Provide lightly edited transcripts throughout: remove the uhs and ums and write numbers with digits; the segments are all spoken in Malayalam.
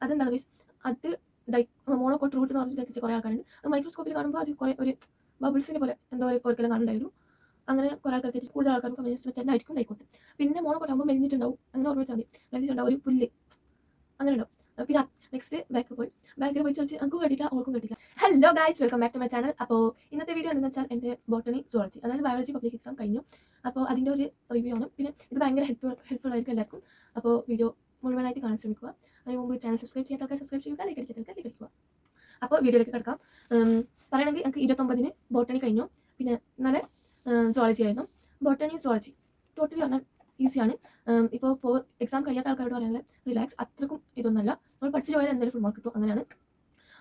അതെന്താണ് ഗൈസ്, അത് മോണോകോട്ട് റൂട്ട് എന്ന് പറഞ്ഞിട്ട് കുറേ ആൾക്കാരുണ്ട്. അത് മൈക്രോസ്കോപ്പിൽ കാണുമ്പോൾ അത് കുറേ ഒരു ബബിൾസിനെ പോലെ എന്തോ ഒരിക്കലും കാണുന്നുണ്ടായിരുന്നു. അങ്ങനെ കുറേ ആൾക്കാർ തെറ്റിച്ച് കൂടുതൽ ആൾക്കാർക്ക് കമ്മ്യൂണിസ്റ്റ് വെച്ചായിരിക്കും ആയിക്കോട്ടെ. പിന്നെ മോണോകോട്ട് ആകുമ്പോൾ മെലിഞ്ഞിട്ടുണ്ടാവും, അങ്ങനെ ഓർമ്മിച്ചാൽ മതി. മെലിഞ്ഞിട്ടുണ്ടാവും, ഒരു പുല്ല് അങ്ങനെ ഉണ്ടാവും. പിന്നെ നെക്സ്റ്റ് ബാക്കിൽ പോയി ചോദിച്ച് നമുക്ക് കേട്ടില്ല, ഓർക്കും കേട്ടില്ല. Hello guys, welcome back to my channel. അപ്പോൾ ഇന്നത്തെ വീഡിയോ എന്താണെന്ന് വെച്ചാൽ എൻ്റെ ബോട്ടണി സുവോളജി, അതായത് ബയോളജി പബ്ലിക് എക്സാം കഴിഞ്ഞു. അപ്പോൾ അതിൻ്റെ ഒരു റിവ്യൂ ആണ്. പിന്നെ ഇത് ഭയങ്കര ഹെൽപ്ഫുൾ ആയിരിക്കും എല്ലാവർക്കും. അപ്പോൾ വീഡിയോ മുഴുവനായിട്ട് കാണാൻ ശ്രമിക്കുക. അതിന് മുമ്പ് ചാനൽ സബ്സ്ക്രൈബ് ചെയ്യാത്ത ആൾക്കാർ സബ്സ്ക്രൈബ് ചെയ്യുക, ലൈക്ക് അടിക്കുക. അപ്പോൾ വീഡിയോയിലേക്ക് കിടക്കാം. പറയണമെങ്കിൽ എനിക്ക് 29-ന് ബോട്ടണി കഴിഞ്ഞു. പിന്നെ ഇന്നലെ സുവോളജി ആയിരുന്നു. ബോട്ടണി സുവോളജി ടോട്ടലി പറഞ്ഞാൽ ഈസിയാണ്. ഇപ്പോൾ എക്സാം കഴിയാത്ത ആൾക്കാരോട് പറയാനുള്ള റിലാക്സ്, അത്രക്കും ഇതൊന്നുമല്ല. നമ്മൾ പഠിച്ചു പോയാൽ എന്തായാലും ഫുൾ മാർക്ക് കിട്ടും, അങ്ങനെയാണ്.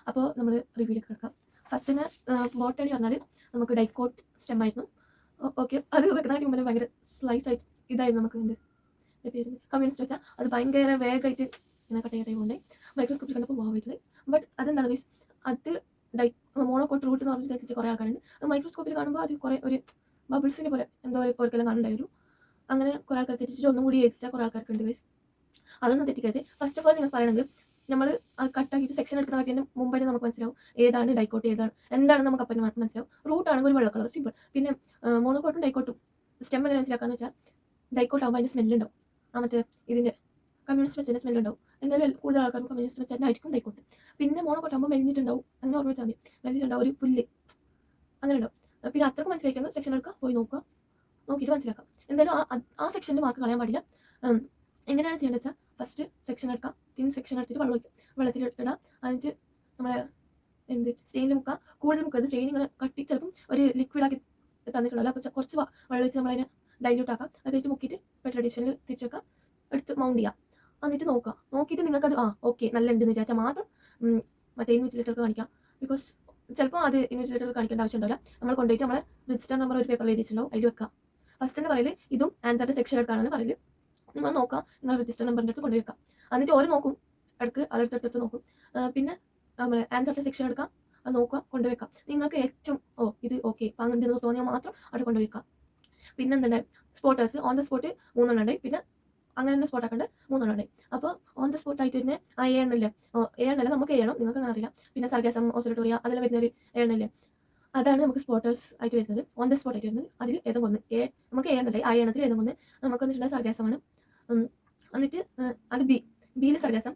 അപ്പോൾ നമ്മൾ റിവ്യൂയിലേക്ക് കിടക്കാം. ഫസ്റ്റ് തന്നെ ബോട്ടണി പറഞ്ഞാൽ നമുക്ക് ഡൈക്കോട്ട് സ്റ്റെം ആയിരുന്നു. ഓക്കെ, അത് വെക്കുന്നതിന് മുമ്പ് ഭയങ്കര സ്ലൈസ് ആയിട്ട് ഇതായിരുന്നു. നമുക്ക് എൻ്റെ പേര് കമ്മ്യൂണിസ്റ്റ് വെച്ചാൽ അത് ഭയങ്കര വേഗമായിട്ട് ഇങ്ങനെ കട്ട് ചെയ്യാൻ കൊണ്ടേ മൈക്രോസ്കോപ്പിൽ കണ്ടപ്പോൾ പോകാമായിട്ടുണ്ട്. ബട്ട് അതെന്താണ് ഗൈസ്, അത് മോണോകോട്ട് റൂട്ട് എന്ന് പറഞ്ഞിട്ട് തെറ്റിച്ച് കുറേ ആൾക്കാരുണ്ട്. അത് മൈക്രോസ്കോപ്പിൽ കാണുമ്പോൾ അത് കുറേ ഒരു ബബിൾസിനെ പോലെ എന്തോ ഒരിക്കലും കാണുന്നുണ്ടായിരുന്നു. അങ്ങനെ കുറേ ആൾക്കാർ തെറ്റിച്ചിട്ട് ഒന്നും കൂടി എഴുതിച്ചാൽ കുറേ ആൾക്കാർക്ക് ഉണ്ട് ഗൈസ്. അതൊന്നും തെറ്റിക്കരുത്. ഫസ്റ്റ് ഓഫ് ഓൾ നിങ്ങൾ പറയണമെങ്കിൽ നമ്മൾ കട്ടാക്കിയിട്ട് സെക്ഷൻ എടുക്കുന്നതിന് മുമ്പേ നമുക്ക് മനസ്സിലാവും ഏതാണ് ഡൈക്കോട്ട്, എന്താണ് നമുക്ക് അപ്പം മനസ്സിലാവും. റൂട്ട് ആണെങ്കിൽ ഒരു വെള്ള കളർ, സിമ്പിൾ. പിന്നെ മോണോകോട്ടും ഡൈക്കോട്ടും സ്റ്റെം എങ്ങനെ മനസ്സിലാക്കാന്ന് വെച്ചാൽ, ഡൈക്കോട്ട് ആകുമ്പോൾ അതിൻ്റെ സ്മെല്ലുണ്ടാവും, മറ്റേ ഇതിൻ്റെ കമ്മ്യൂണിസ്റ്റ് വെച്ചതിൻ്റെ സ്മെല്ലുണ്ടാവും. എന്തായാലും കൂടുതൽ ആൾക്കാർക്ക് കമ്മ്യൂണിസ്റ്റ് വെച്ചാൽ ആയിരിക്കും ഡൈക്കോട്ട്. പിന്നെ മോണോകോട്ട് ആകുമ്പോൾ മെലിഞ്ഞിട്ടുണ്ടാവും, അങ്ങനെ ഓർമ്മിച്ചാൽ മതി. മെലിഞ്ഞിട്ടുണ്ടാവും, ഒരു പുല്ല് അങ്ങനെ ഉണ്ടാവും. പിന്നെ അത്രക്കും മനസ്സിലാക്കുന്നത് സെക്ഷൻ എടുക്കുക, പോയി നോക്കിയിട്ട് മനസ്സിലാക്കാം. എന്തായാലും ആ സെക്ഷനിൽ മാർക്ക് കളയാൻ പാടില്ല. എങ്ങനെയാണ് ചെയ്യേണ്ടത് വെച്ചാൽ, ഫസ്റ്റ് സെക്ഷൻ എടുക്കാം, തിൻ സെക്ഷൻ എടുത്തിട്ട് വെള്ളത്തിൽ ഇടാം. എന്നിട്ട് നമ്മളെ സ്റ്റെയിനിൽ മുക്കുക. കൂടുതൽ മുക്കരുത്, സ്റ്റെയിൻ ഇങ്ങനെ കട്ടി ചിലപ്പം ഒരു ലിക്വിഡാക്കി തന്നിട്ടുണ്ടല്ലോ. അപ്പോൾ കുറച്ച് വെള്ളം വെച്ച് നമ്മളതിനെ ഡൈല്യൂട്ട് ആക്കാം. അത് കഴിഞ്ഞിട്ട് മുക്കിയിട്ട് പെട്രോൾ ഡിഷനിൽ തിരിച്ച് വെക്കാം, എടുത്ത് മൗണ്ട് ചെയ്യാം. എന്നിട്ട് നോക്കിയിട്ട് നിങ്ങൾക്കത് ഓക്കെ നല്ല ഉണ്ടെന്ന് വിചാരിച്ചാൽ മാത്രം മറ്റേ ഇൻവിജിലേറ്റർക്ക് കാണിക്കാം. ബിക്കോസ് ചിലപ്പോൾ അത് ഇൻവിജിലേറ്റർക്ക് കാണിക്കേണ്ട ആവശ്യം ഉണ്ടാവില്ല. നമ്മൾ കൊണ്ടുപോയിട്ട് നമ്മളെ രജിസ്റ്റർ നമ്പർ ഒരു പേപ്പറിൽ എഴുതിയിട്ടുണ്ടാവും, അതിൽ വെക്കാം. ഫസ്റ്റ് തന്നെ പറയല് ഇതും ആൻസറിൻ്റെ സെക്ഷൻ എടുക്കാനാണ് പറയല്. നിങ്ങൾ നോക്കാം, നിങ്ങൾ രജിസ്റ്റർ നമ്പറിൻ്റെ അടുത്ത് കൊണ്ടുവയ്ക്കാം. എന്നിട്ട് ഓരോ നോക്കും, ഇടയ്ക്ക് അതെടുത്തെടുത്ത് നോക്കും. പിന്നെ നമ്മൾ ആൻസറിൻ്റെ സെക്ഷൻ എടുക്കാം, അത് നോക്കുക, കൊണ്ടുവയ്ക്കാം. നിങ്ങൾക്ക് ഏറ്റവും ഇത് ഓക്കെ പാങ്ങുണ്ടെന്ന് തോന്നിയാൽ മാത്രം അവിടെ കൊണ്ടുവയ്ക്കാം. പിന്നെ എന്തുണ്ടായി, സ്പോട്ടേഴ്സ് ഓൺ ദ സ്പോട്ട് 3 ഉണ്ടായി. പിന്നെ അങ്ങനെ തന്നെ സ്പോട്ട് ആക്കേണ്ടത് 3 ഉണ്ടായി. അപ്പോൾ ഓൺ ദ സ്പോട്ട് ആയിട്ട് തന്നെ ആ എണ്ണല്ലേ നമുക്ക് ചെയ്യണം, നിങ്ങൾക്ക് അങ്ങനെ അറിയില്ല. പിന്നെ സർഗാസം, ഓസിലേറ്റോറിയ അതെല്ലാം വരുന്നൊരു എണ്ണല്ലേ, അതാണ് നമുക്ക് സ്പോട്ടേഴ്സ് ആയിട്ട് വരുന്നത്, ഓൺ ദ സ്പോട്ട് ആയിട്ട് വരുന്നത്. അതിൽ ഏതും ഒന്ന് നമുക്ക് എണ്ണല്ലേ, ആ എണ്ണത്തിൽ ഏതും ഒന്ന് നമുക്ക് വന്നിട്ടുള്ള സർഗാസമാണ്. എന്നിട്ട് അത് ബിയിൽ സർഗാസം,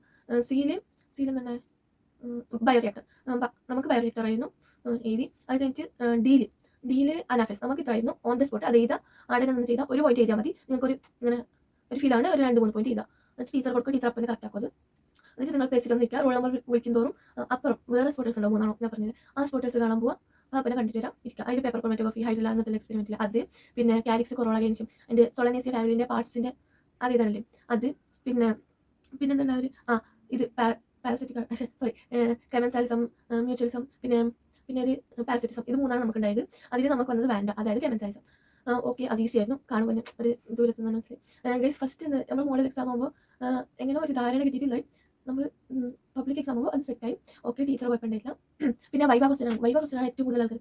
സിയിൽ എന്താണ് ബയോറിയാക്ടർ, നമുക്ക് ബയോറിയാക്ടർ ആയിരുന്നു എഴുതി. അത് കഴിഞ്ഞിട്ട് ഡിയിൽ അനാഫസ്, നമുക്ക് ഇത്രയായിരുന്നു ഓൺ ദ സ്പോട്ട്. അത് എഴുതാം, ആടെ നിന്ന് ചെയ്താൽ ഒരു പോയിന്റ് എഴുതിയാൽ മതി. നിങ്ങൾക്കൊരു ഇങ്ങനെ ഒരു ഫീലാണ്, ഒരു 2-3 പോയിന്റ് ചെയ്താൽ. എന്നിട്ട് ടീച്ചർ കൊടുക്കുക, ടീച്ചർ അപ്പം കറക്റ്റ് ആക്കും. അത് എന്നിട്ട് നിങ്ങൾ പ്ലേസിൽ നിൽക്കുക, റോൾ നമ്പർ വിളിക്കും തോറും അപ്പുറം വേറെ സ്പോട്ടേഴ്സ് ഉണ്ടാവും, 3 ഞാൻ പറഞ്ഞത്. ആ സ്പോട്ടേഴ്സ് കാണാൻ പോവുക, അപ്പം കണ്ടിട്ട് വരാം, ഇരിക്കുക. അതിൽ പേപ്പർ ക്രോമാറ്റോഗ്രഫി, ഹൈഡ്രല അങ്ങനത്തെ എക്സ്പെരിമെൻറ്റിൽ അത്, പിന്നെ കാലിക്സ് കൊറോള ഗെയിൻസും എൻ്റെ സൊളനേസിയ ഫാമിലിൻ്റെ പാർട്സിൻ്റെ അത് ഇതല്ലേ അത്. പിന്നെന്താ ഒരു ഇത് പാരസൈറ്റിക് കെമൻസാലിസം, മ്യൂച്വലിസം, പിന്നെ ഒരു പാരസൈറ്റിസം, ഇത് 3 നമുക്ക് ഉണ്ടായത്. അതിൽ നമുക്ക് വന്നത് വാൻഡ, അതായത് കെമൻസാലിസം. ഓക്കെ, അത് ഈസി ആയിരുന്നു, കാണുമ്പോൾ ഒരു ദൂരത്ത് നിന്ന് മനസ്സിലായി. ഗൈസ് ഫസ്റ്റ് നമ്മൾ മോഡൽ എക്സാം ആകുമ്പോൾ എങ്ങനെ ഒരു ധാരണ കിട്ടിയിട്ടില്ല. നമ്മൾ പബ്ലിക് എക്സാം ആകുമ്പോൾ അത് സെറ്റായി, ഓക്കെ, ടീച്ചർ കുഴപ്പമുണ്ടായില്ല. പിന്നെ വൈവ ക്വസ്റ്റനാണ് ഏറ്റവും കൂടുതൽ ആൾക്കാർ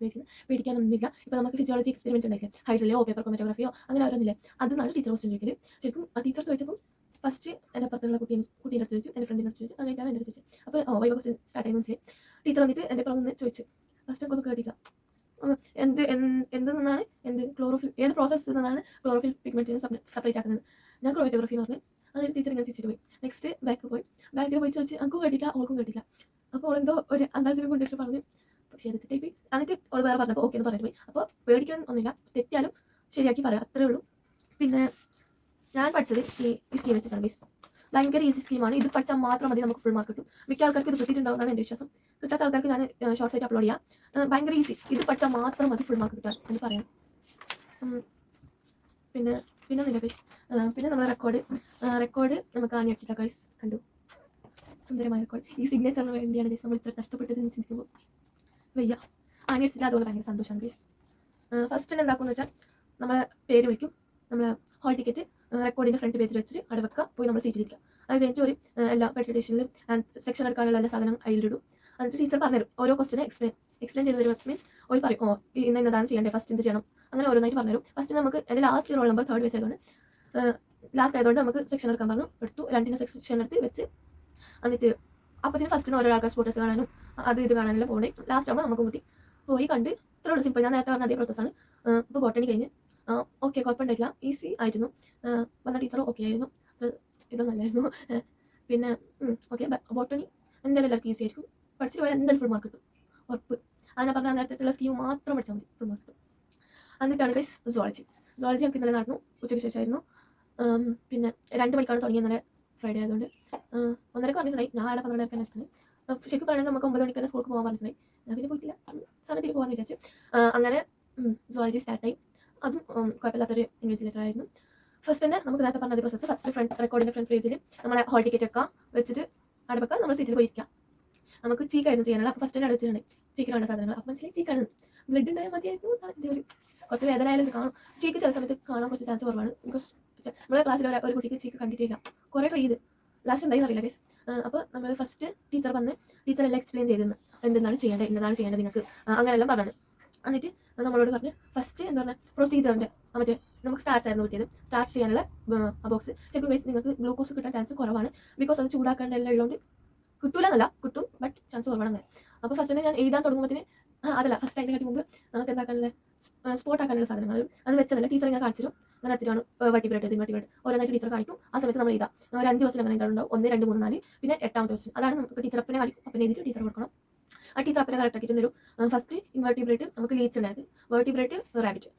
പേടിക്കാനൊന്നുമില്ല. ഇപ്പോൾ നമുക്ക് ഫിസിയോളജി എക്സ്പെരിമെൻറ്റ് ഉണ്ടായില്ലേ, ഹൈഡ്രലയോ പേപ്പർ ക്രോമാറ്റോഗ്രഫിയോ അങ്ങനെ ഓരോന്നില്ലേ, അതെന്നാണ് ടീച്ചർ ക്വസ്റ്റൻ ചോദിക്കല്. ശരിക്കും ആ ടീച്ചർ ചോദിച്ചപ്പോൾ ഫസ്റ്റ് എൻ്റെ അപ്പുറത്തുള്ള കുട്ടീൻ്റെ അടുത്ത് ചോദിച്ചു, എൻ്റെ ഫ്രണ്ടിൻ്റെ അടുത്ത് ചോദിച്ചു, അങ്ങനെയാണ് എൻ്റെ അടുത്ത് ചോദിച്ചത്. അപ്പോൾ വൈവ ക്വസ്റ്റൻ സ്റ്റാർട്ട് ആയി മനസ്സിലായി. ടീച്ചർ വന്നിട്ട് എൻ്റെ പുറത്ത് നിന്ന് ചോദിച്ചു, ഫസ്റ്റ് നമുക്കൊന്നും കേട്ടില്ല, എന്ത് നിന്നാണ് ക്ലോറോഫിൽ, ഏത് പ്രോസസ്സ് നിന്നാണ് ക്ലോറോഫിൽ പിഗ്മെന്റിനെ സെപ്പറേറ്റ് ആക്കുന്നത്. ഞാൻ ക്രോമാറ്റോഗ്രഫി എന്ന് പറഞ്ഞു. അതൊരു ടീച്ചർ ഇങ്ങനെ തിരിച്ചിട്ട് പോയി. നെക്സ്റ്റ് ബാക്കിൽ പോയി ചോദിച്ച് അങ്കും കേട്ടില്ല, ഓൾക്കും കേട്ടില്ല. അപ്പോൾ അവളെന്തോ ഒരു അന്താസിനെ കൊണ്ടിട്ട് പറഞ്ഞു, പക്ഷേ അത് തെറ്റായി പോയി. എന്നിട്ട് അവൾ വേറെ പറഞ്ഞപ്പോൾ ഓക്കെ എന്ന് പറഞ്ഞിട്ട് പോയി. അപ്പോൾ പേടിക്കാൻ ഒന്നുമില്ല, തെറ്റിയാലും ശരിയാക്കി പറയാം, അത്രേ ഉള്ളൂ. പിന്നെ ഞാൻ പഠിച്ചത് ഈ സ്കീം വെച്ചിട്ടാണ് ബേസ്. ഭയങ്കര ഈസി സ്കീമാണ്, ഇത് പഠിച്ചാൽ മാത്രം മതി നമുക്ക് ഫുൾ മാർക്ക് കിട്ടും. മിക്ക ആൾക്കാർക്ക് ഇത് കിട്ടിയിട്ടുണ്ടാവുന്നതാണ് എൻ്റെ വിശ്വാസം. കിട്ടാത്ത ആൾക്കാർക്ക് ഞാൻ ഷോർട്സ് ആയിട്ട് അപ്ലോഡ് ചെയ്യാം. ഭയങ്കര ഈസി, ഇത് പഠിച്ചാൽ മാത്രം മതി ഫുൾ മാർക്ക് കിട്ടാൻ എന്ന് പറയാം. പിന്നെ ഗൈസ്, പിന്നെ നമ്മൾ റെക്കോർഡ് നമുക്ക് ആണി അടിച്ചില്ല ഗൈസ്, കണ്ടു, സുന്ദരമായ റെക്കോർഡ്. ഈ സിഗ്നേച്ചറിന് വേണ്ടിയാണ് ഗൈസ് നമ്മൾ ഇത്ര കഷ്ടപ്പെട്ടതെന്ന് ചിന്തിക്കുമ്പോൾ വയ്യ. ആണി അടിച്ചില്ല, അതുകൊണ്ട് ഭയങ്കര സന്തോഷമാണ് ഗൈസ്. ഫസ്റ്റ് എന്താക്കുമെന്ന് വെച്ചാൽ നമ്മളെ പേര് വിളിക്കും, നമ്മൾ ഹോൾ ടിക്കറ്റ് റെക്കോർഡിൻ്റെ ഫ്രണ്ട് പേജിൽ വെച്ചിട്ട് അവിടെ വെക്കുക, പോയി നമ്മൾ സീറ്റിലിരിക്കുക. അത് കഴിഞ്ഞിട്ട് ഒരു എല്ലാ പെട്രിഡേഷനിലും സെക്ഷൻ എടുക്കാനുള്ള എല്ലാ സാധനം അതിലിടും. എന്നിട്ട് ടീച്ചർ പറഞ്ഞുതരും, ഓരോ ക്വസ്റ്റിനെ എക്സ്പ്ലെയിൻ ചെയ്ത് തരും. മീൻസ് ഒരു പറയും ഇന്നതാണ് ചെയ്യേണ്ടത്, ഫസ്റ്റ് എന്ത് ചെയ്യണം, അങ്ങനെ ഓരോന്നായിട്ട് പറഞ്ഞുതരും. ഫസ്റ്റ് നമുക്ക് എൻ്റെ ലാസ്റ്റ് റോൾ നമ്പർ 3rd വെച്ച് ലാസ്റ്റ് ആയതുകൊണ്ട് നമുക്ക് സെക്ഷൻ എടുക്കാൻ പറഞ്ഞു, എടുത്തു. 2 സെക്ഷൻ എടുത്ത് വെച്ച് എന്നിട്ട് അപ്പത്തിന് ഫസ്റ്റ് ഓരോ ആൾക്കാർ സ്പോട്ടേഴ്സ് കാണാനും അത് ഇത് കാണാനെല്ലാം പോകണേ. ലാസ്റ്റ് ആകുമ്പോൾ നമുക്ക് കൂട്ടി പോയി കണ്ട് ഇത്രയുള്ള സിമ്പിൾ. ഞാൻ നേരത്തെ പറഞ്ഞ അതേ പ്രോസസ്സാണ്. ഇപ്പോൾ ബോട്ടണി കഴിഞ്ഞ് ഓക്കെ, കുഴപ്പമുണ്ടായില്ല, ഈസി ആയിരുന്നു. വന്ന ടീച്ചറും ഓക്കെ ആയിരുന്നു, ഇതൊന്നല്ലായിരുന്നു. പിന്നെ ഓക്കെ, ബോട്ടണി എന്തായാലും എല്ലാവർക്കും ഈസി ആയിരിക്കും. പഠിച്ചിട്ട് പോയാൽ എന്തായാലും ഫുൾ മാർക്ക് കിട്ടും, ഉറപ്പ്. അതിനെ പറഞ്ഞാൽ നേരത്തെ സ്കീം മാത്രം പഠിച്ചാൽ മതി, ഫുൾ മാർക്ക് കിട്ടും. എന്നിട്ടാണ് ഗൈസ് സുവോളജി ഞങ്ങൾക്ക് ഇന്നലെ നടന്നു, ഉച്ചയ്ക്ക് ശേഷമായിരുന്നു. പിന്നെ 2 മണിക്കാണ് തുടങ്ങിയത്, ഇന്നലെ ഫ്രൈഡേ ആയതുകൊണ്ട്. 1:30 പറഞ്ഞിട്ടുണ്ടായി, ഞാൻ അവിടെ 12 എത്തുന്നത്. ശരിക്കും പറയുന്നത് നമുക്ക് 9 മണിക്ക് തന്നെ സ്കൂൾക്ക് പോകാൻ പറഞ്ഞിട്ടുണ്ടായി. ഞാൻ പിന്നെ പോയിട്ടില്ല, സമയത്തിൽ പോകാമെന്ന് വിചാരിച്ചു. അങ്ങനെ സുവോളജി സ്റ്റാർട്ടായി. അതും കുഴപ്പമില്ലാത്തൊരു ഇൻവിജിലേറ്റർ ആയിരുന്നു. ഫസ്റ്റ് തന്നെ നമുക്ക് നേരത്തെ പറഞ്ഞ പ്രോസസ്സ്. ഫസ്റ്റ് റെക്കോർഡിൻ്റെ ഫ്രണ്ട് പേജിൽ നമ്മളെ ഹോൾ ടിക്കറ്റ് ഒക്കെ വെച്ചിട്ട് അവിടെ വെക്കാം, നമ്മൾ സീറ്റിൽ പോയിരിക്കാം. നമുക്ക് ചീക്കായിരുന്നു ചെയ്യാനുള്ള. അപ്പോൾ ഫസ്റ്റ് തന്നെ അവിടെ വെച്ചിട്ടുണ്ട് ചീക്കിന് വേണ്ട സാധനങ്ങൾ. അപ്പം മനസ്സിലായി ചീക്കാണ്, ബ്ലഡ് ഉണ്ടായാൽ മതിയായിരുന്നു. എൻ്റെ ഒരു കുറച്ച് വേദന ആയാലും കാണും. ചീക്ക് ചില സമയത്ത് കാണാൻ കുറച്ച് ചാൻസ് കുറവാണ്. ബിക്കോസ് നമ്മുടെ ക്ലാസ്സിൽ ഒരു കുട്ടിക്ക് ചീക്ക് കണ്ടിട്ടില്ല, കുറേ ട്രൈ ചെയ്ത് ലാസ്റ്റ് എന്തായാലും അറിയില്ല ഗൈസ്. അപ്പോൾ നമ്മൾ ഫസ്റ്റ് ടീച്ചർ വന്ന് ടീച്ചറെല്ലാം എക്സ്പ്ലെയിൻ ചെയ്തിരുന്നു, എന്താണ് ചെയ്യേണ്ടത്, ഇന്നതാണ് ചെയ്യേണ്ടത് നിങ്ങൾക്ക്, അങ്ങനെയെല്ലാം പറഞ്ഞത്. എന്നിട്ട് നമ്മളോട് പറഞ്ഞ് ഫസ്റ്റ് എന്താ പറഞ്ഞാൽ പ്രൊസീജിയറിൻ്റെ മറ്റേ നമുക്ക് സ്റ്റാർച്ച് ആയിരുന്നു കിട്ടിയത്. സ്റ്റാർച്ച് ചെയ്യാനുള്ള ബോക്സ്. ശരിക്കും ഗൈസ് നിങ്ങൾക്ക് ഗ്ലൂക്കോസ് കിട്ടാൻ ചാൻസ് കുറവാണ്, ബിക്കോസ് അത് ചൂടാക്കേണ്ട എല്ലാം ഉള്ളതുകൊണ്ട് കിട്ടൂല എന്നല്ല, കിട്ടും, ബട്ട് ചാൻസ് കുറവാണ് അങ്ങനെ. അപ്പോൾ ഫസ്റ്റ് തന്നെ ഞാൻ എഴുതാൻ തുടങ്ങുമ്പോഴത്തേന് അതല്ല, ഫസ്റ്റ് അതിൻ്റെ കാട്ടി മുമ്പ് നമുക്ക് എന്താക്കാനുള്ള സ്പോട്ട് ആക്കാനുള്ള സാധനങ്ങൾ അത് വെച്ചതല്ല, ടീച്ചർ ഇങ്ങനെ കാണിച്ചിരും. അങ്ങനെ എടുത്തിട്ടാണ് വട്ടിബ്രെഡ് ഓരോന്നായിട്ട് ടീച്ചർ കാണിക്കും. ആ സമയത്ത് നമ്മൾ എഴുതാം. ഒരു 5 ക്വസ്റ്റൻ അങ്ങനെ ഉണ്ടാവും, 1, 2, 3, 4. പിന്നെ 8ാമത്തെ ക്വസ്റ്റൻ അതാണ് നമുക്ക് ടീച്ചർ അപ്പനെ കാണിക്കും, അപ്പനെ എഴുതിയിട്ട് ടീച്ചർ കൊടുക്കണം. ആ ടീച്ചർ അപ്പനെ കറക്റ്റ് ആക്കിയിട്ട് തരും. ഫസ്റ്റ് ഇൻവെർട്ടിബ്രേറ്റ് നമുക്ക് ലീച്ച് ഉണ്ടായത്, വെർട്ടിബ്രേറ്റ് റാബിറ്റ്.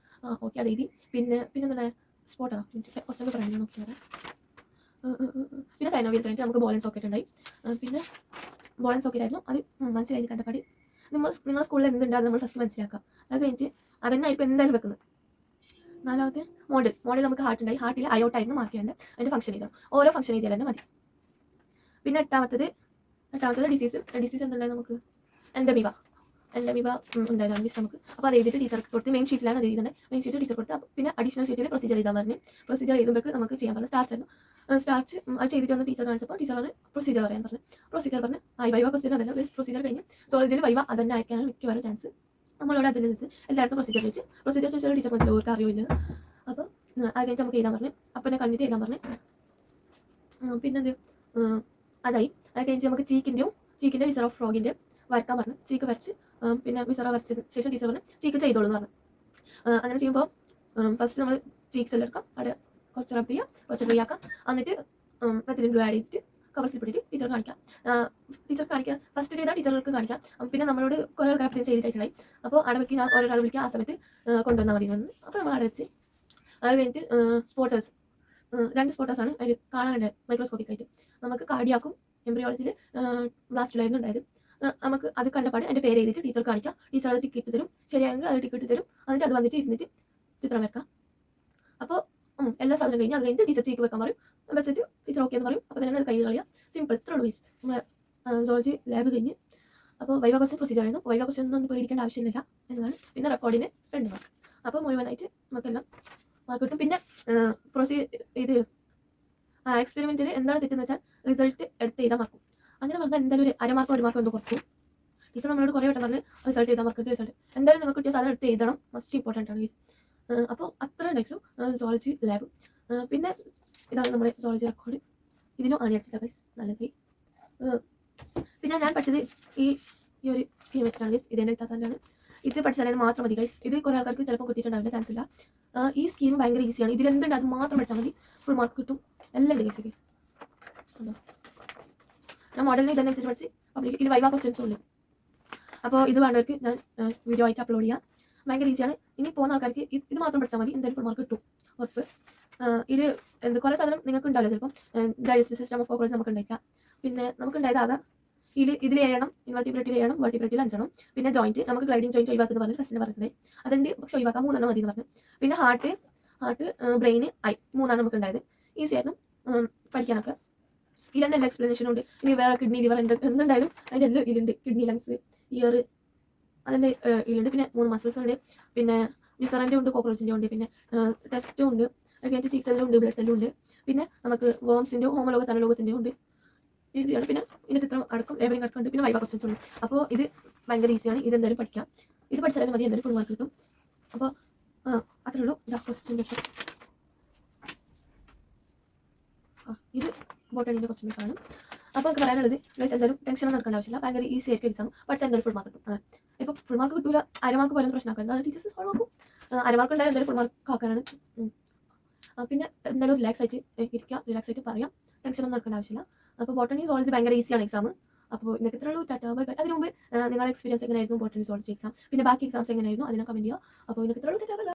ഓക്കെ, അത് എഴുതി. പിന്നെ എന്താണ് സ്പോട്ടാണ് ക്വസ്റ്റൻ പറയുന്നത് നോക്കിയാൽ. പിന്നെ സൈനോവിയൽ കഴിഞ്ഞിട്ട് നമുക്ക് ബോൾ ആൻഡ് സോക്കറ്റ് ഉണ്ടായി. പിന്നെ ബോൾ ആൻഡ് സോക്കറ്റ് ആയിരുന്നു, അത് മനസ്സിലായി കണ്ടപ്പാടി. നിങ്ങളുടെ സ്കൂളിൽ എന്തുണ്ട് അത് നമ്മൾ ഫസ്റ്റ് മനസ്സിലാക്കാം. അത് കഴിഞ്ഞിട്ട് അതന്നെ ആയിരിക്കും എന്തായാലും വെക്കുന്നത്. 4ാമത്തെ മോഡൽ നമുക്ക് ഹാർട്ട് ഉണ്ടായി. ഹാർട്ടിൽ അയോട്ടായിരുന്നു മാർക്ക് ചെയ്യേണ്ടത്, അതിൻ്റെ ഫംഗ്ഷൻ ചെയ്തണം. ഓരോ ഫംഗ്ഷൻ ചെയ്താൽ തന്നെ മതി. പിന്നെ എട്ടാമത്തത് ഡിസീസ് എന്തുണ്ടായത് നമുക്ക് എൻഡമീബ ഉണ്ടായതാണ് മിസ് നമുക്ക്. അപ്പോൾ അത് എഴുതിയിട്ട് ടീച്ചർക്ക് കൊടുത്ത് മെയിൻ ഷീറ്റിലാണ് അത് എഴുതുന്നത്. മെയിൻ ഷീറ്റ് ടീച്ചർ കൊടുത്ത് പിന്നെ അഡീഷണൽ ഷീറ്റിൽ പ്രൊസീജിയർ ചെയ്താൽ പറഞ്ഞു. പ്രൊസീജിയർ എഴുതുമ്പോൾ നമുക്ക് ചെയ്യാൻ പറഞ്ഞു. സ്റ്റാർച്ച് അത് ചെയ്തിട്ട് വന്ന് ടീച്ചർ കാണിച്ചപ്പോൾ ടീച്ചർ പറഞ്ഞ് പ്രൊസീജിയർ പറയാൻ പറഞ്ഞു. പ്രൊസീജിയർ പറഞ്ഞ് വൈവ ക്വസ്റ്റ്യൻ അതല്ല, പ്രൊസീജിയർ കഴിഞ്ഞ് സോളജിയിൽ വൈവ അതന്നെ അയക്കാനാണ് മിക്കവാറും ചാൻസ്. നമ്മളോട് അതിൻ്റെ വെച്ച് എല്ലായിടത്തും പ്രൊസീജിയർ ചോദിച്ചാൽ ടീച്ചർ മനസ്സിലാവും, അവർക്ക് അറിയില്ല. അപ്പോൾ അത് കഴിഞ്ഞിട്ട് നമുക്ക് എഴുതാൻ പറഞ്ഞു, അപ്പനെ കഴിഞ്ഞിട്ട് എഴുതാൻ പറഞ്ഞു. പിന്നെന്ത് അതായി. അത് കഴിഞ്ഞിട്ട് നമുക്ക് ചീക്കിൻ്റെ വിസർ ഓഫ് ഫ്രോഗിൻ്റെ വരക്കാൻ പറഞ്ഞു. ചീക്ക് വരച്ച് പിന്നെ വിസറ വരച്ചതിന് ശേഷം ടീച്ചർ പറഞ്ഞ് ചീക്ക് ചെയ്തോളൂ എന്ന് പറഞ്ഞു. അങ്ങനെ ചെയ്യുമ്പോൾ ഫസ്റ്റ് നമ്മൾ ചീക്സ് എല്ലാം എടുക്കാം, അവിടെ കുറച്ച് റബ് ചെയ്യാം, കുറച്ച് ഡ്രൈ ആക്കാം. എന്നിട്ട് മെത്തിലിൻ ബ്ലൂ ആഡ് ചെയ്തിട്ട് കവർ സ്ലിപ്പിട്ടിട്ട് ടീച്ചർ കാണിക്കാം. ഫസ്റ്റ് ചെയ്താൽ ടീച്ചർക്ക് കാണിക്കാം. പിന്നെ നമ്മളോട് കുറേ ആൾക്കാർ ചെയ്തിട്ടുണ്ടായി. അപ്പോൾ അവിടെ വെക്കി ഞാൻ ഓരോരാൾ വിളിക്കുക, ആ സമയത്ത് കൊണ്ടുവന്നാൽ മതി എന്ന്. അപ്പോൾ നമ്മൾ അവിടെ വെച്ച് അത് കഴിഞ്ഞിട്ട് സ്പോട്ടേഴ്സ് 2 സ്പോട്ടേഴ്സാണ് അതിൽ കാണാനുണ്ട് മൈക്രോസ്കോപ്പിക് ആയിട്ട്. നമുക്ക് കാർഡിയാക്കും എംബ്രിയോളജിയിൽ ബ്ലാസ്റ്റിലായിരുന്നു ഉണ്ടായത്. നമുക്ക് അത് കണ്ടപാട് എൻ്റെ പേര് എഴുതിയിട്ട് ടീച്ചർ കാണിക്കാം. ടീച്ചർ അത് ടിക്കറ്റ് തരും, ശരിയാണെങ്കിൽ അത് ടിക്കറ്റ് തരും. എന്നിട്ട് അത് വന്നിട്ട് ഇരുന്നിട്ട് ചിത്രം വെക്കാം. അപ്പോൾ എല്ലാ സാധനം കഴിഞ്ഞ് അത് കഴിഞ്ഞിട്ട് ടീച്ചർ ചീക്ക് വെക്കാൻ പറയും, വെച്ചിട്ട് ടീച്ചർ ഓക്കെ എന്ന് പറയും. അപ്പോൾ തന്നെ അത് കൈ കളിയാം. സിമ്പിൾ, ഇത്ര ഉള്ളൂ. നമ്മൾ സോളജി ലാബ് കഴിഞ്ഞ്. അപ്പോൾ വൈവ ക്വസ്റ്റൻ പ്രൊസീജിയർ ആയിരുന്നു. വൈവ ക്വസ്റ്റൻ ഒന്നും പേടിക്കേണ്ട ആവശ്യമില്ല എന്നതാണ്. പിന്നെ റെക്കോർഡിന് 2 മാർക്ക്. അപ്പോൾ മുഴുവനായിട്ട് നമുക്കെല്ലാം മാർക്ക് കിട്ടും. പിന്നെ ഇത് എക്സ്പെരിമെൻറ്റിൽ എന്താണ് തെറ്റെന്ന് വെച്ചാൽ റിസൾട്ട് എടുത്ത് എഴുതാൻ മാർക്കും. അങ്ങനെ പറഞ്ഞാൽ എന്തായാലും ഒരു 1/2 മാർക്കോ 1 മാർക്കോ എന്തോ കുറക്കും. ടീച്ചർ നമ്മളോട് കുറേ വട്ടം പറഞ്ഞ് റിസൾട്ട് എഴുതാൻ മാർക്ക് റിസൾട്ട് എന്തായാലും നിങ്ങൾക്ക് കിട്ടിയ സാധനം എടുത്ത് എഴുതണം, മസ്റ്റ് ഇമ്പോർട്ടൻ്റ് ആണ്. അപ്പോൾ അത്ര ഉണ്ടായിട്ടുള്ളൂ സോളജി ലാബ്. പിന്നെ ഇതാണ് നമ്മുടെ സോളജി റെക്കോർഡ്. ഇതിനും ആണിയടിച്ചില്ല ഗൈസ്, നല്ലതായി. പിന്നെ ഞാൻ പഠിച്ചത് ഈ ഒരു സ്കീം വെച്ചിട്ടാണ് ഗൈസ്, ഇതെന്നെ ഇത്താത്തൻ്റെയാണ്. ഇത് പഠിച്ചാൽ മാത്രം മതി ഗൈസ്. ഇത് കുറേ ആൾക്കാർക്ക് ചിലപ്പോൾ കിട്ടിയിട്ടുണ്ടാവില്ല, ചാൻസ് ഇല്ല. ഈ സ്കീം ഭയങ്കര ഈസിയാണ്. ഇതിലെന്തുണ്ട് അത് മാത്രം പഠിച്ചാൽ മതി, ഫുൾ മാർക്ക് കിട്ടും. എല്ലാം ഉണ്ട് ഗൈസ്. ഞാൻ മോഡലിന് ഇതനുസരിച്ച് പഠിച്ച് പബ്ലിക് ഇത് വൈവ ക്വസ്റ്റ്യൻസും ഉണ്ട്. അപ്പോൾ ഇത് വേണ്ടവർക്ക് ഞാൻ വീഡിയോ ആയിട്ട് അപ്ലോഡ് ചെയ്യാം. ഭയങ്കര ഈസിയാണ്. ഇനി പോകുന്ന ആൾക്കാർക്ക് ഇത് മാത്രം പഠിച്ചാൽ മതി, എന്തായാലും ഫുൾ മാർക്ക് കിട്ടും, ഉറപ്പ്. ഇത് കുറേ സാധനം നിങ്ങൾക്ക് ഉണ്ടാവില്ല ചിലപ്പം. ഡൈജസ്റ്റീവ് സിസ്റ്റം ഓഫ് കോക്രോച്ച് നമുക്ക് ഉണ്ടായിരിക്കാം. പിന്നെ നമുക്ക് ഉണ്ടായത് ഇതിൽ 7 ഇൻവെർട്ടിബ്രേറ്റിൽ 7 വെർട്ടിബ്രേറ്റിൽ 5. പിന്നെ ജോയിൻറ്റ് നമുക്ക് ഗ്ലൈഡിങ് ജോയിൻറ്റ് ഒഴിവാക്കുന്ന പറഞ്ഞ് ഫസ്റ്റിന് പറഞ്ഞിട്ടുണ്ട്. അതുണ്ട്, പക്ഷേ ഒഴിവാക്കാൻ 3 മതി എന്ന് പറഞ്ഞു. പിന്നെ ഹാർട്ട് ബ്രെയിൻ ഐ 3 നമുക്ക് ഉണ്ടായത്. ഈസി ആയിരുന്നു പഠിക്കാനൊക്കെ. ഇതിൻ്റെ എല്ലാ എക്സ്പ്ലനേഷനും ഉണ്ട്. ഇനി വേറെ കിഡ്നി ലിവർ എന്തുണ്ടായാലും അതിൻ്റെ എല്ലാം ഇതിലുണ്ട്. കിഡ്നി ലങ്സ് ഇയർ അതിൻ്റെ ഇതിലുണ്ട്. പിന്നെ 3 മസിൽസ് ഉണ്ട്. പിന്നെ വിസറിൻ്റെ ഉണ്ട്, കോക്രോച്ചിൻ്റെ ഉണ്ട്. പിന്നെ ടെസ്റ്റും ഉണ്ട്. കഴിഞ്ഞിട്ട് ചീക്ക് സെല്ലും ഉണ്ട്, ബ്ലഡ് സെല്ലും ഉണ്ട്. പിന്നെ നമുക്ക് വേംസിൻ്റെ ഹോമോലോഗസ് അനലോഗസിൻ്റെ ഉണ്ട്. ഈസിയാണ്. പിന്നെ ഇതിൻ്റെ ചിത്രം അടക്കം ലേബലിംഗ് അടക്കം ഉണ്ട്. പിന്നെ വൈവ ക്വസ്റ്റ്യൻസ് ഉണ്ട്. അപ്പോൾ ഇത് ഭയങ്കര ഈസിയാണ്. ഇതെന്തായാലും പഠിക്കാം. ഇത് പഠിച്ചാലും മതി, എന്തായാലും ഫുൾ മാർക്ക് കിട്ടും. അപ്പോൾ അത്രേ ഉള്ളൂ. ഇതാ ക്വസ്റ്റ്യൻ പേപ്പർ. ഇത് ബോട്ടണിൻ്റെ ക്വസ്റ്റ്യൻ പേപ്പറാണ്. അപ്പോൾ എനിക്ക് പറയാനുള്ളത് ഗൈസ് എന്തായാലും ടെൻഷൻ നടക്കേണ്ട ആവശ്യമില്ല, ഭയങ്കര ഈസി ആയിരിക്കും എക്സാം. പഠിച്ചാൽ എന്തായാലും ഫുൾ മാർക്ക് കിട്ടും. അതെ, ഇപ്പോൾ ഫുൾ മാർക്ക് കിട്ടില്ല, അരമാർക്ക് പോലും പ്രശ്നമാക്കുന്നത് അത് ടീച്ചേഴ്സ് സോൾവ് ആക്കും. അരമാർക്ക് ഉണ്ടായാലും എന്തായാലും ഫുൾ മാർക്ക് ആക്കാനാണ്. പിന്നെ എന്തായാലും റിലാക്സ് ആയിട്ട് ഇരിക്കുക, റിലാക്സ് ആയിട്ട് പറയാം, ടെൻഷൻ ഒന്നും നടക്കേണ്ട ആവശ്യമില്ല. അപ്പോൾ ബോട്ടണി സോളജി ഭയങ്കര ഈസിയാണ് എക്സാം. അപ്പോൾ ഇന്നത്തെ ഇത്രയുള്ളൂ. Tata bye bye. അതിന് മുമ്പ് നിങ്ങളുടെ എക്സ്പീരിയൻസ് എങ്ങനെയായിരുന്നു ബോട്ടണി സോളജി എക്സാം, പിന്നെ ബാക്കി എക്സാംസ് എങ്ങനെയായിരുന്നു അതിനെ കമന്റ് ചെയ്യുക. അപ്പോൾ ഇന്നത്തെ ഇത്രയുള്ളൂ. Tata bye by.